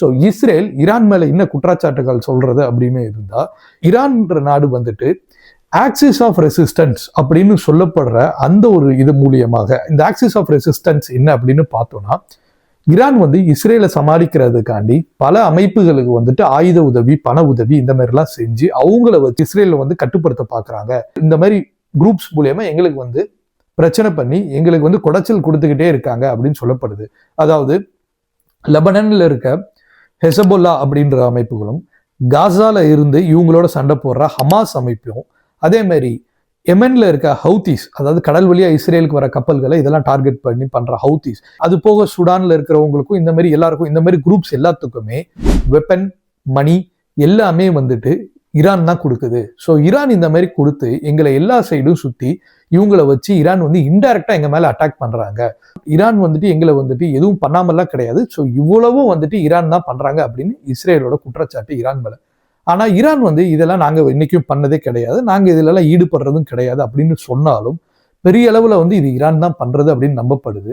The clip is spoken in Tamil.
ஸோ இஸ்ரேல் ஈரான் மேல என்ன குற்றச்சாட்டுகள் சொல்றது அப்படின்னு இருந்தா, ஈரான்ற நாடு வந்துட்டு ஆக்சிஸ் ஆஃப் ரெசிஸ்டன்ஸ் அப்படின்னு சொல்லப்படுற அந்த ஒரு இது மூலியமாக, இந்த ஆக்சிஸ் ஆஃப் ரெசிஸ்டன்ஸ் என்ன அப்படின்னு பார்த்தோம்னா, ஈரான் வந்து இஸ்ரேலை சமாளிக்கிறதுக்காண்டி பல அமைப்புகளுக்கு வந்துட்டு ஆயுத உதவி, பண உதவி இந்த மாதிரிலாம் செஞ்சு அவங்கள வச்சு இஸ்ரேலை வந்து கட்டுப்படுத்த பார்க்குறாங்க. இந்த மாதிரி குரூப்ஸ் மூலியமா எங்களுக்கு வந்து பிரச்சனை பண்ணி எங்களுக்கு வந்து குடைச்சல் கொடுத்துக்கிட்டே இருக்காங்க அப்படின்னு சொல்லப்படுது. அதாவது லெபனன்ல இருக்க ஹெசபொல்லா அப்படின்ற அமைப்புகளும், காசால இருந்து இவங்களோட சண்டை போடுற ஹமாஸ் அமைப்பும், அதே மாதிரி எமன்ல இருக்க ஹவுதீஸ், அதாவது கடல் வழியா இஸ்ரேலுக்கு வர கப்பல்களை இதெல்லாம் டார்கெட் பண்ணி பண்ற ஹவுதீஸ், அது போக சுடான்ல இருக்கிறவங்களுக்கும் இந்த மாதிரி எல்லாருக்கும், இந்த மாதிரி குரூப்ஸ் எல்லாத்துக்குமே வெப்பன், மணி எல்லாமே வந்துட்டு ஈரான் தான் கொடுக்குது. ஸோ ஈரான் இந்த மாதிரி கொடுத்து எங்களை எல்லா சைடும் சுத்தி இவங்களை வச்சு ஈரான் வந்து இன்டைரக்டா எங்க மேல அட்டாக் பண்றாங்க. ஈரான் வந்துட்டு எங்களை வந்துட்டு எதுவும் பண்ணாமலாம் கிடையாது. ஸோ இவ்வளவும் வந்துட்டு ஈரான் தான் பண்றாங்க அப்படின்னு இஸ்ரேலோட குற்றச்சாட்டு ஈரான் மேல. ஆனா ஈரான் வந்து இதெல்லாம் நாங்க இன்னைக்கும் பண்ணதே கிடையாது, நாங்க இதுல எல்லாம் ஈடுபடுறதும் கிடையாது அப்படின்னு சொன்னாலும் பெரிய அளவுல வந்து இது ஈரான் தான் பண்றது அப்படின்னு நம்பப்படுது.